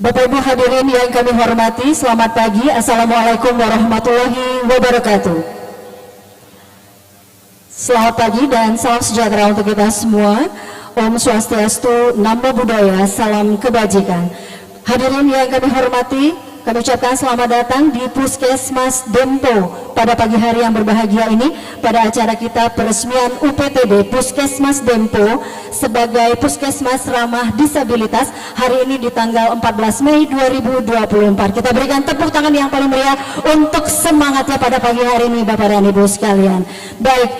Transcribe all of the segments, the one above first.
Bapak Ibu hadirin yang kami hormati, selamat pagi. Assalamualaikum warahmatullahi wabarakatuh. Selamat pagi dan salam sejahtera untuk kita semua. Om Swastiastu, Namo Buddhaya, salam kebajikan. Hadirin yang kami hormati, kami ucapkan selamat datang di Puskesmas Dempo pada pagi hari yang berbahagia ini pada acara kita peresmian UPTD Puskesmas Dempo sebagai Puskesmas Ramah Disabilitas hari ini di tanggal 14 Mei 2024. Kita berikan tepuk tangan yang paling meriah untuk semangatnya pada pagi hari ini Bapak dan Ibu sekalian. Baik,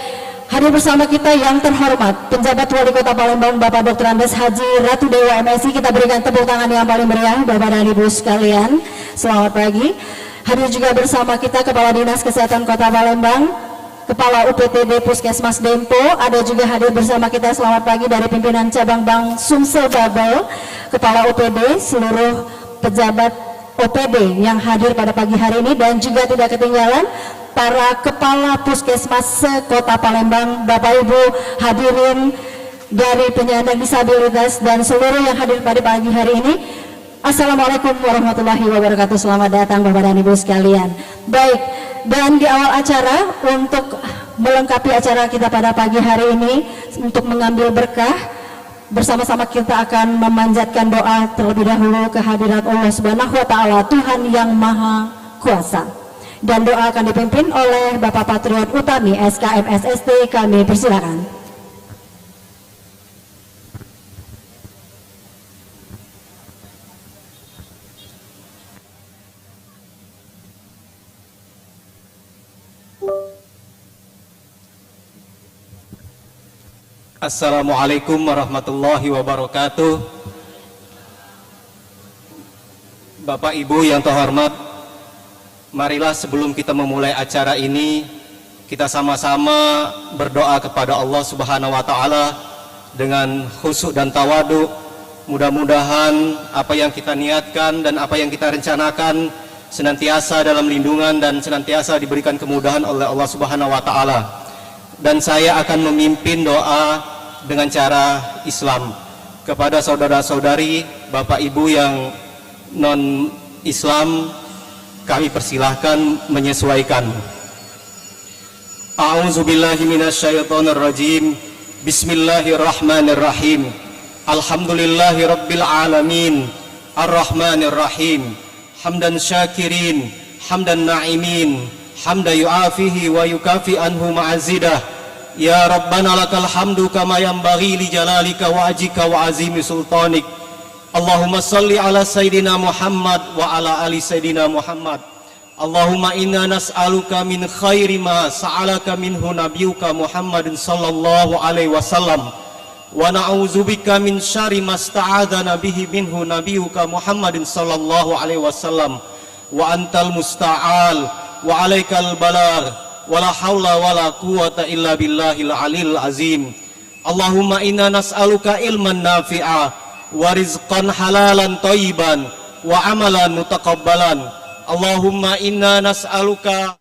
hadir bersama kita yang terhormat penjabat Wali Kota Palembang Bapak Dr. Andes Haji Ratu Dewa MSI. Kita berikan tepuk tangan yang paling meriah Bapak dan Ibu sekalian. Selamat pagi. Hadir juga bersama kita Kepala Dinas Kesehatan Kota Palembang, Kepala UPTD Puskesmas Dempo. Ada juga hadir bersama kita selamat pagi dari pimpinan cabang Bank Sumsel Babel, Kepala UPD, seluruh pejabat OPD yang hadir pada pagi hari ini, dan juga tidak ketinggalan para kepala puskesmas se-Kota Palembang, Bapak Ibu hadirin dari penyandang disabilitas dan seluruh yang hadir pada pagi hari ini. Assalamualaikum warahmatullahi wabarakatuh. Selamat datang Bapak dan Ibu sekalian. Baik, dan di awal acara untuk melengkapi acara kita pada pagi hari ini, untuk mengambil berkah, bersama-sama kita akan memanjatkan doa terlebih dahulu kehadirat Allah Subhanahu wa taala, Tuhan yang Maha Kuasa. Dan doa akan dipimpin oleh Bapak Patriot Utami SKM SST. Kami persilakan. Assalamualaikum warahmatullahi wabarakatuh. Bapak Ibu yang terhormat, marilah sebelum kita memulai acara ini, kita sama-sama berdoa kepada Allah Subhanahu wa taala dengan khusyuk dan tawadhu. Mudah-mudahan apa yang kita niatkan dan apa yang kita rencanakan senantiasa dalam lindungan dan senantiasa diberikan kemudahan oleh Allah Subhanahu wa taala. Dan saya akan memimpin doa dengan cara Islam kepada saudara-saudari, Bapak Ibu yang non-Islam. Kami persilahkan menyesuaikan. A'udzubillahi minasyaitonirrajim. Bismillahirrahmanirrahim. Alhamdulillahi rabbil alamin. Ar-Rahmanirrahim. Hamdan syakirin, hamdan na'imin, hamda yu'afihi wa yukafi anhu ma'azidah. Ya Rabbana lakal hamdu kama yanbaghi li jalalika wa ajika wa azimi sultanik. Allahumma salli ala Sayyidina Muhammad wa ala ali Sayyidina Muhammad. Allahumma inna nas'aluka min khairi ma sa'alaka minhu nabiyuka Muhammadin sallallahu alaihi wasallam, wa na'udzubika min syarri ma sta'adzana bihi minhu nabiyuka Muhammadin sallallahu alaihi wasallam, wa antal musta'al wa alaikal balagh, wa la haula wa la quwata illa billahil alil azim. Allahumma inna nas'aluka ilman nafi'a wa rizqan halalan thayyiban wa amalan mutaqabbalan. Allahumma inna nas'aluka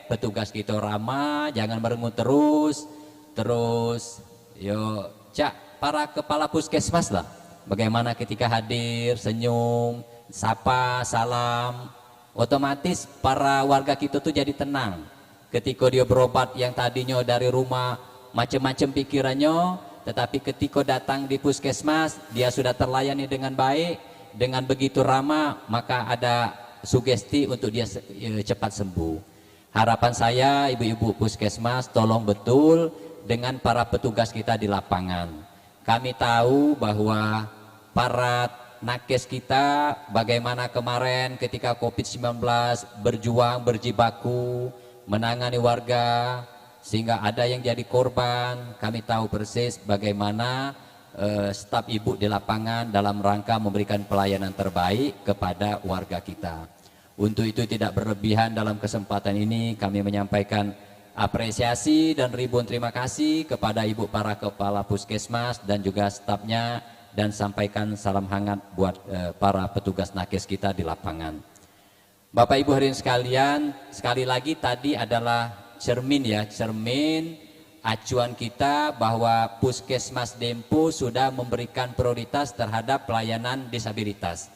petugas kita ramah, jangan merengut terus. Yo cak para kepala puskesmas lah, bagaimana ketika hadir, senyum, sapa, salam, otomatis para warga kita tuh jadi tenang. Ketika dia berobat yang tadinya dari rumah macam-macam pikirannya, tetapi ketika datang di puskesmas dia sudah terlayani dengan baik, dengan begitu ramah, maka ada sugesti untuk dia cepat sembuh. Harapan saya ibu-ibu puskesmas tolong betul dengan para petugas kita di lapangan. Kami tahu bahwa para nakes kita bagaimana kemarin ketika COVID-19 berjuang, berjibaku, menangani warga, sehingga ada yang jadi korban. Kami tahu persis bagaimana staf ibu di lapangan dalam rangka memberikan pelayanan terbaik kepada warga kita. Untuk itu tidak berlebihan dalam kesempatan ini kami menyampaikan apresiasi dan ribuan terima kasih kepada ibu para kepala puskesmas dan juga stafnya, dan sampaikan salam hangat buat para petugas nakes kita di lapangan. Bapak Ibu hadirin sekalian, sekali lagi tadi adalah cermin acuan kita bahwa Puskesmas Dempo sudah memberikan prioritas terhadap pelayanan disabilitas.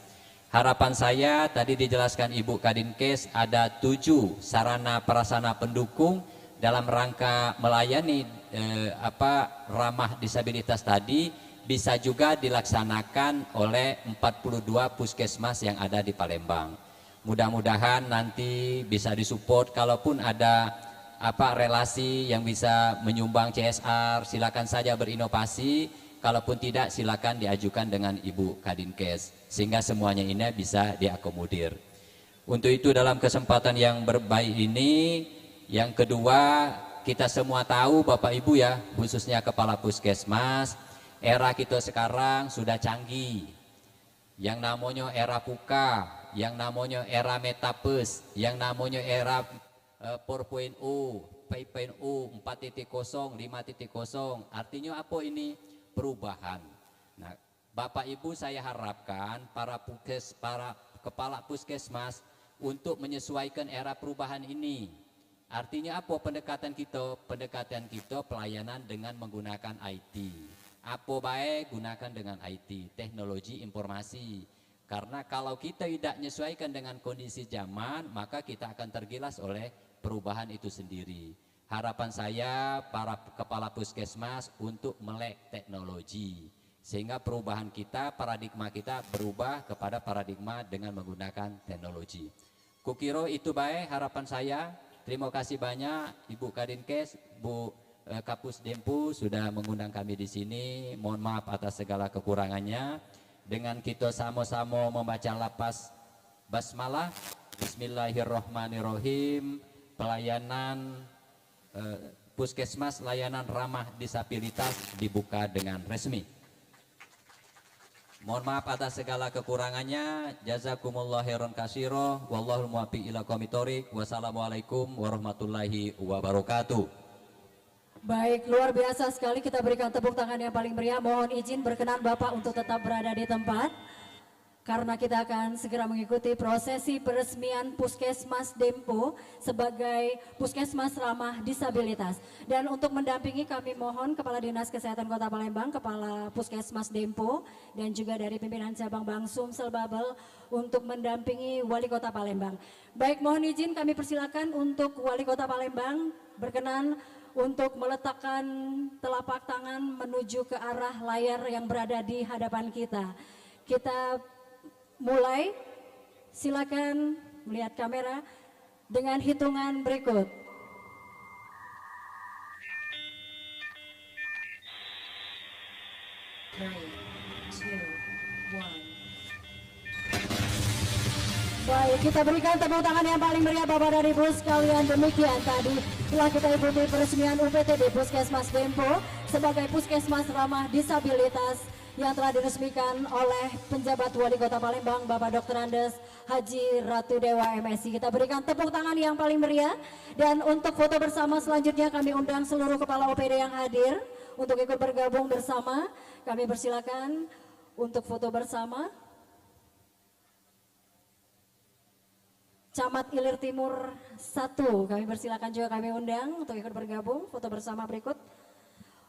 Harapan saya tadi dijelaskan Ibu Kadinkes ada 7 sarana prasarana pendukung dalam rangka melayani ramah disabilitas tadi bisa juga dilaksanakan oleh 42 puskesmas yang ada di Palembang. Mudah-mudahan nanti bisa disupport, kalaupun ada relasi yang bisa menyumbang CSR, silakan saja berinovasi, kalaupun tidak silakan diajukan dengan Ibu Kadinkes sehingga semuanya ini bisa diakomodir. Untuk itu dalam kesempatan yang berbaik ini, yang kedua, kita semua tahu Bapak Ibu ya, khususnya kepala puskesmas, era kita sekarang sudah canggih. Yang namanya era PUKA, yang namanya era Metaverse, yang namanya era 4.0, 5.0, 4.0, 5.0. Artinya apa ini? Perubahan. Nah, Bapak Ibu saya harapkan para kepala puskesmas untuk menyesuaikan era perubahan ini. Artinya apa pendekatan kita? Pendekatan kita pelayanan dengan menggunakan IT. Apa baik gunakan dengan IT, teknologi informasi. Karena kalau kita tidak menyesuaikan dengan kondisi zaman, maka kita akan tergilas oleh perubahan itu sendiri. Harapan saya para kepala puskesmas untuk melek teknologi. Sehingga perubahan kita, paradigma kita berubah kepada paradigma dengan menggunakan teknologi. Kukiro itu baik harapan saya. Terima kasih banyak Ibu Kadinkes, Bu Kapus Dempo sudah mengundang kami di sini. Mohon maaf atas segala kekurangannya. Dengan kita sama-sama membaca lapas basmalah, Bismillahirrahmanirrahim. Pelayanan puskesmas layanan ramah disabilitas dibuka dengan resmi. Mohon maaf atas segala kekurangannya. Jazakumullah khairan katsira. Wallahul muwaffiq ila aqwamit thoriq. Wassalamualaikum warahmatullahi wabarakatuh. Baik, luar biasa sekali, kita berikan tepuk tangan yang paling meriah. Mohon izin berkenan Bapak untuk tetap berada di tempat, karena kita akan segera mengikuti prosesi peresmian Puskesmas Dempo sebagai Puskesmas Ramah Disabilitas. Dan untuk mendampingi kami mohon Kepala Dinas Kesehatan Kota Palembang, Kepala Puskesmas Dempo, dan juga dari pimpinan cabang Bang Sumsel Babel untuk mendampingi Wali Kota Palembang. Baik, mohon izin kami persilakan untuk Wali Kota Palembang berkenan untuk meletakkan telapak tangan menuju ke arah layar yang berada di hadapan kita. Kita mulai, silakan melihat kamera dengan hitungan berikut. Baik, kita berikan tepuk tangan yang paling meriah Bapak dan Ibu sekalian. Demikian tadi telah kita ikuti peresmian UPTD Puskesmas Dempo sebagai Puskesmas Ramah Disabilitas yang telah diresmikan oleh penjabat Wali Kota Palembang Bapak Dr. Andes Haji Ratu Dewa MSI. Kita berikan tepuk tangan yang paling meriah, dan untuk foto bersama selanjutnya kami undang seluruh kepala OPD yang hadir untuk ikut bergabung bersama. Kami persilakan untuk foto bersama. Camat Ilir Timur 1, kami persilakan juga kami undang untuk ikut bergabung foto bersama berikut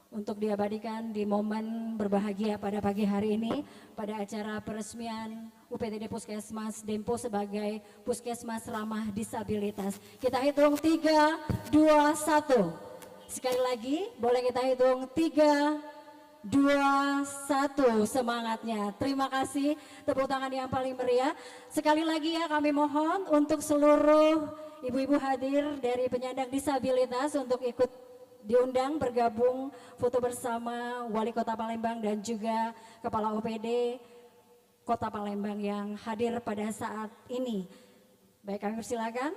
untuk diabadikan di momen berbahagia pada pagi hari ini pada acara peresmian UPTD Puskesmas Dempo sebagai Puskesmas Ramah Disabilitas. Kita hitung 3, 2, 1. Sekali lagi boleh kita hitung 3, 2, 1, semangatnya. Terima kasih, tepuk tangan yang paling meriah. Sekali lagi ya kami mohon untuk seluruh ibu-ibu hadir dari penyandang disabilitas untuk ikut diundang bergabung foto bersama Wali Kota Palembang dan juga Kepala OPD Kota Palembang yang hadir pada saat ini. Baik, kami persilakan.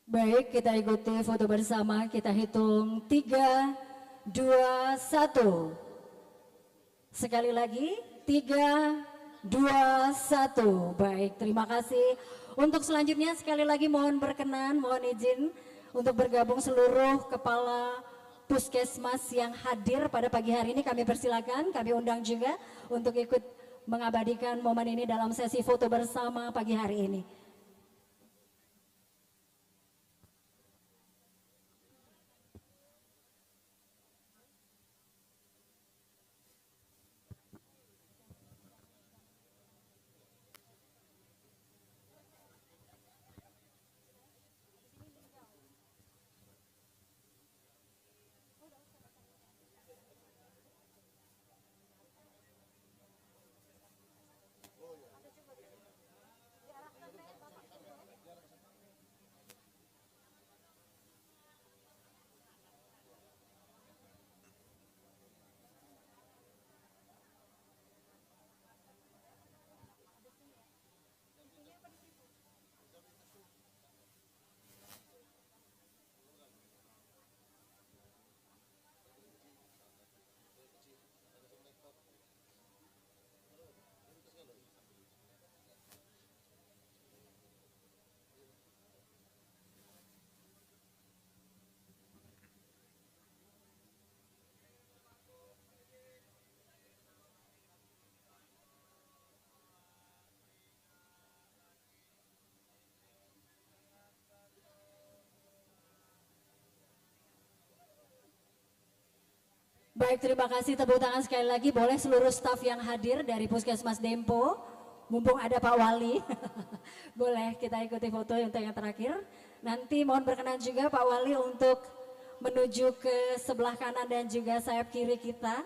Baik, kita ikuti foto bersama, kita hitung 3, 2, 1. Sekali lagi, 3, 2, 1. Baik, terima kasih. Untuk selanjutnya sekali lagi mohon berkenan, mohon izin untuk bergabung seluruh kepala puskesmas yang hadir pada pagi hari ini. Kami persilakan, kami undang juga untuk ikut mengabadikan momen ini dalam sesi foto bersama pagi hari ini. Baik, terima kasih, tepuk tangan sekali lagi. Boleh seluruh staf yang hadir dari Puskesmas Dempo, mumpung ada Pak Wali, boleh kita ikuti foto untuk yang terakhir. Nanti mohon berkenan juga Pak Wali untuk menuju ke sebelah kanan dan juga sayap kiri kita.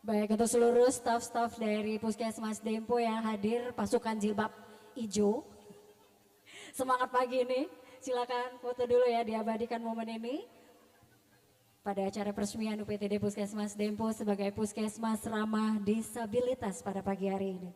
Baik, untuk seluruh staf-staf dari Puskesmas Dempo yang hadir, pasukan jilbab hijau. Semangat pagi ini, silakan foto dulu ya, diabadikan momen ini. Pada acara peresmian UPTD Puskesmas Dempo sebagai Puskesmas Ramah Disabilitas pada pagi hari ini.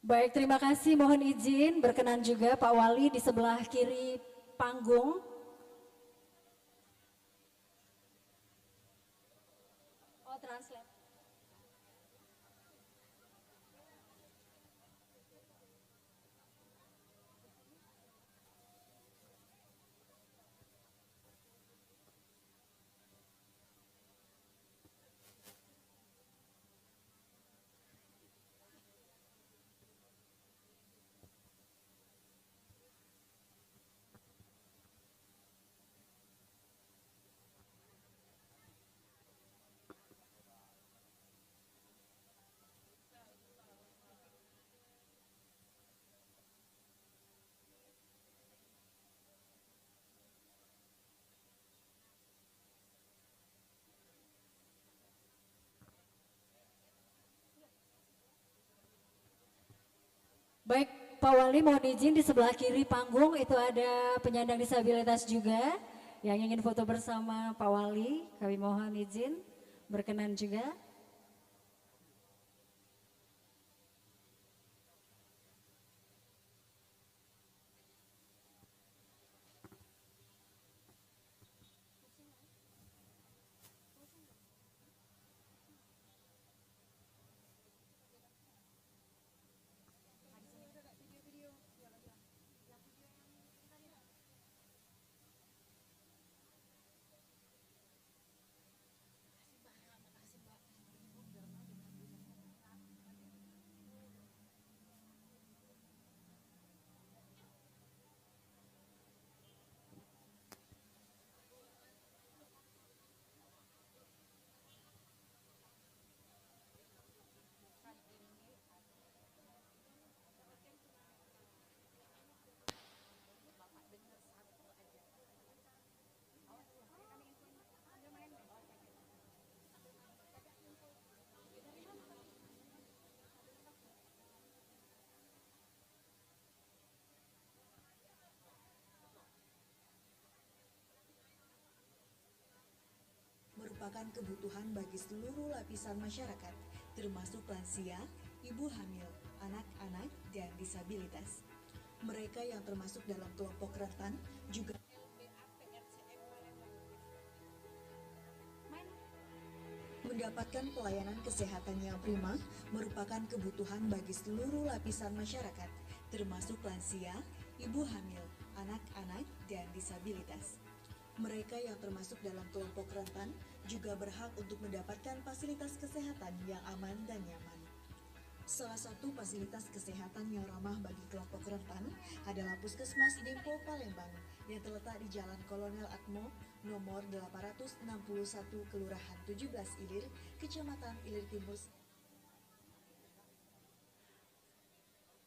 Baik, terima kasih. Mohon izin berkenan juga Pak Wali di sebelah kiri panggung. Oh, translate. Baik, Pak Wali mohon izin di sebelah kiri panggung itu ada penyandang disabilitas juga yang ingin foto bersama Pak Wali. Kami mohon izin berkenan juga. merupakan kebutuhan bagi seluruh lapisan masyarakat, termasuk lansia, ibu hamil, anak-anak, dan disabilitas. Mereka yang termasuk dalam kelompok rentan juga mendapatkan pelayanan kesehatan yang prima merupakan kebutuhan bagi seluruh lapisan masyarakat, termasuk lansia, ibu hamil, anak-anak, dan disabilitas. Mereka yang termasuk dalam kelompok rentan juga berhak untuk mendapatkan fasilitas kesehatan yang aman dan nyaman. Salah satu fasilitas kesehatan yang ramah bagi kelompok rentan adalah Puskesmas Dempo Palembang yang terletak di Jalan Kolonel Atmo nomor 861 Kelurahan 17 Ilir, Kecamatan Ilir Timur.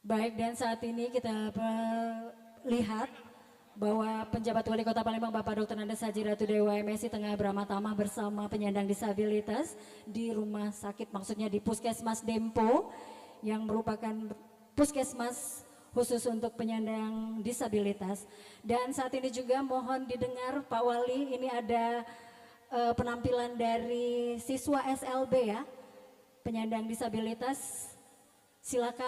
Baik, dan saat ini kita lihat bahwa penjabat wali kota Palembang Bapak Dr. Andes Haji Ratu Dewa MSI tengah beramah-tamah bersama penyandang disabilitas di rumah sakit, maksudnya di Puskesmas Dempo yang merupakan puskesmas khusus untuk penyandang disabilitas. Dan saat ini juga mohon didengar Pak Wali, ini ada penampilan dari siswa SLB ya, penyandang disabilitas. Silakan.